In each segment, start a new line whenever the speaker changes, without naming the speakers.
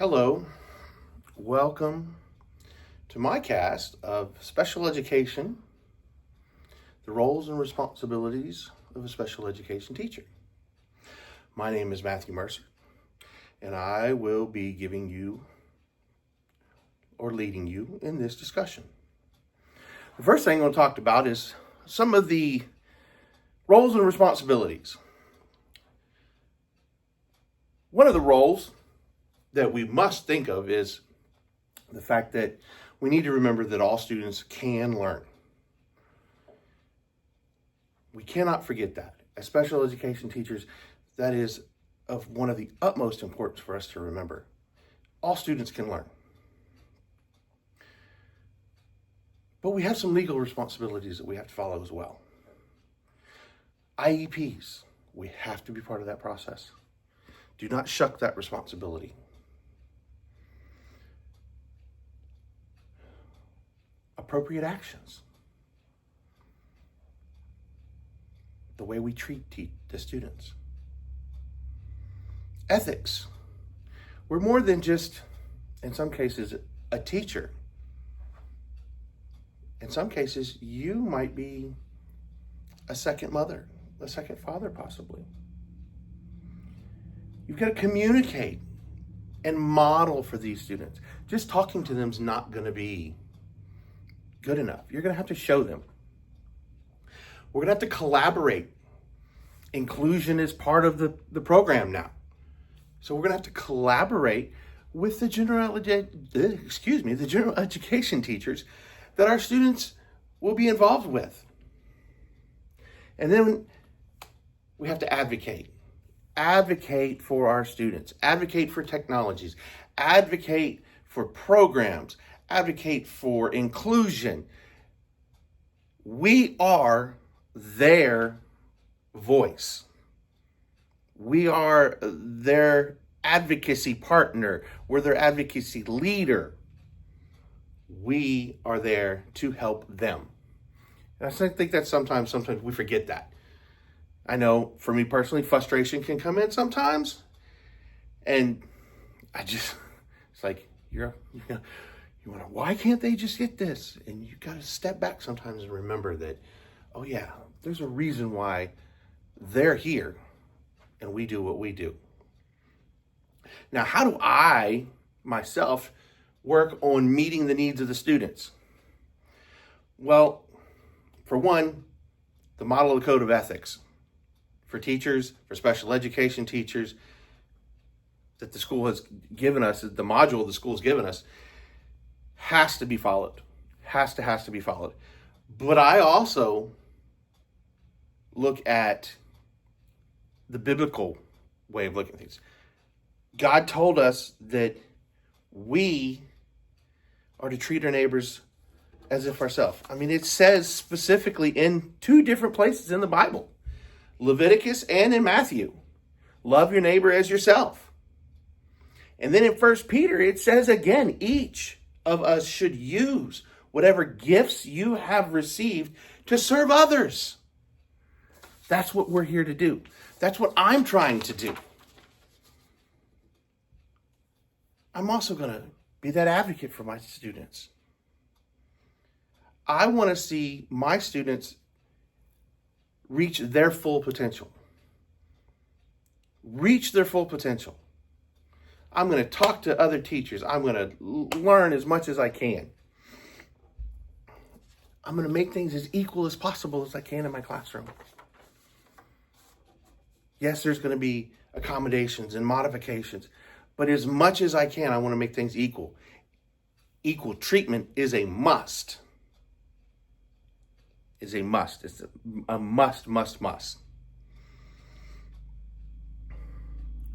Hello, welcome to my cast of special education, the roles and responsibilities of a special education teacher. My name is Matthew Mercer, and I will be giving you or leading you in this discussion. The first thing I want to talk about is some of the roles and responsibilities. One of the roles that we must think of is the fact that we need to remember that all students can learn. We cannot forget that. As special education teachers, that is of one of the utmost importance for us to remember. All students can learn. But we have some legal responsibilities that we have to follow as well. IEPs, we have to be part of that process. Do not shuck that responsibility. Appropriate actions. The way we treat the students. Ethics. We're more than just, in some cases, a teacher. In some cases, you might be a second mother, a second father possibly. You've got to communicate and model for these students. Just talking to them is not going to be good enough. You're going to have to show them. We're going to have to collaborate. Inclusion is part of the program now. So we're going to have to collaborate with the general education teachers that our students will be involved with. And then we have to advocate. Advocate for our students. Advocate for technologies. Advocate for programs. Advocate for inclusion. We are their voice. We are their advocacy partner. We're their advocacy leader. We are there to help them. And I think that sometimes we forget that. I know for me personally, frustration can come in sometimes. And it's like, why can't they just get this? And you got to step back sometimes and remember that, oh yeah, there's a reason why they're here and we do what we do. Now, how do I, myself, work on meeting the needs of the students? Well, for one, the model of the code of ethics for teachers, for special education teachers that the school has given us, the module the school's given us, has to be followed. Has to be followed. But I also look at the biblical way of looking at things. God told us that we are to treat our neighbors as if ourselves. I mean, it says specifically in two different places in the Bible, Leviticus and in Matthew, love your neighbor as yourself. And then in 1 Peter, it says again, each of us should use whatever gifts you have received to serve others. That's what we're here to do. That's what I'm trying to do. I'm also going to be that advocate for my students. I want to see my students reach their full potential. Reach their full potential. I'm going to talk to other teachers. I'm going to learn as much as I can. I'm going to make things as equal as possible as I can in my classroom. Yes, there's going to be accommodations and modifications, but as much as I can, I want to make things equal. Equal treatment is a must. It's a must.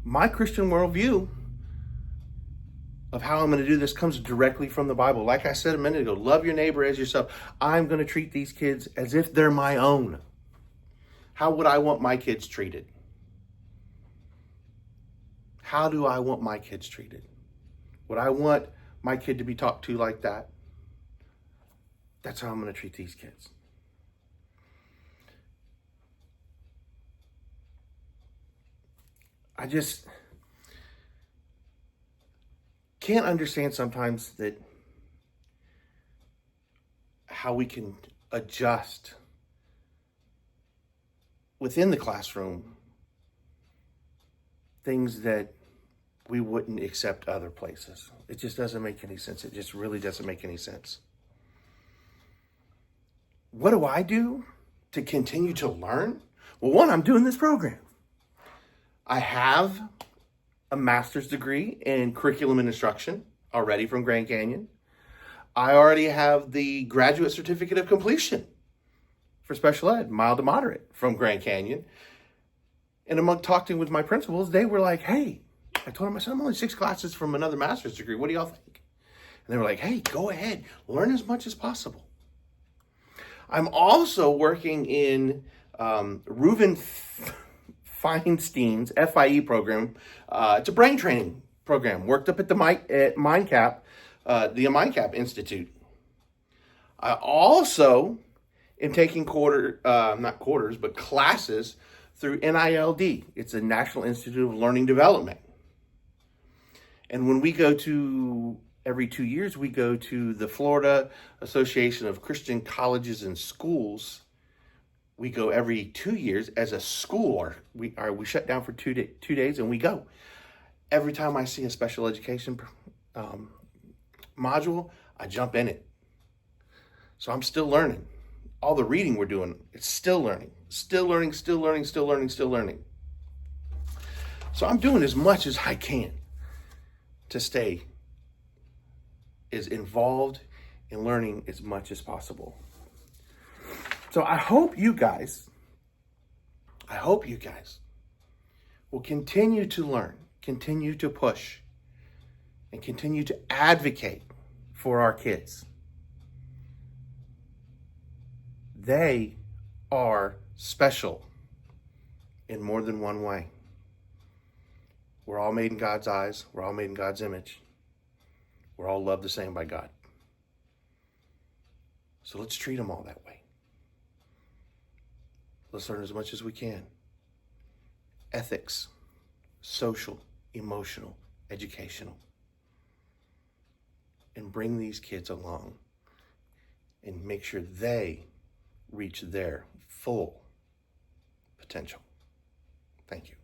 My Christian worldview of how I'm going to do this comes directly from the Bible. Like I said a minute ago, love your neighbor as yourself. I'm going to treat these kids as if they're my own. How would I want my kids treated? How do I want my kids treated? Would I want my kid to be talked to like that? That's how I'm going to treat these kids. can't understand sometimes that how we can adjust within the classroom things that we wouldn't accept other places. It just doesn't make any sense. It just really doesn't make any sense. What do I do to continue to learn? Well, one, I'm doing this program. I have a master's degree in curriculum and instruction already from Grand Canyon. I already have the graduate certificate of completion for special ed, mild to moderate, from Grand Canyon. And among talking with my principals, they were like, hey, I told them, I said, I'm only 6 classes from another master's degree. What do y'all think? And they were like, hey, go ahead, learn as much as possible. I'm also working in Reuven Feinstein's FIE program. It's a brain training program. Worked up at the MindCap, the MindCap Institute. I also am taking classes through NILD. It's the National Institute of Learning Development. And when we go to, every 2 years, we go to the Florida Association of Christian Colleges and Schools. We go every 2 years as a school, or we shut down for 2 days and we go. Every time I see a special education module, I jump in it. So I'm still learning. All the reading we're doing, it's still learning. Still learning, still learning, still learning, still learning. So I'm doing as much as I can to stay as involved in learning as much as possible. So I hope you guys will continue to learn, continue to push, and continue to advocate for our kids. They are special in more than one way. We're all made in God's eyes. We're all made in God's image. We're all loved the same by God. So let's treat them all that way. Let's learn as much as we can. Ethics, social, emotional, educational. And bring these kids along and make sure they reach their full potential. Thank you.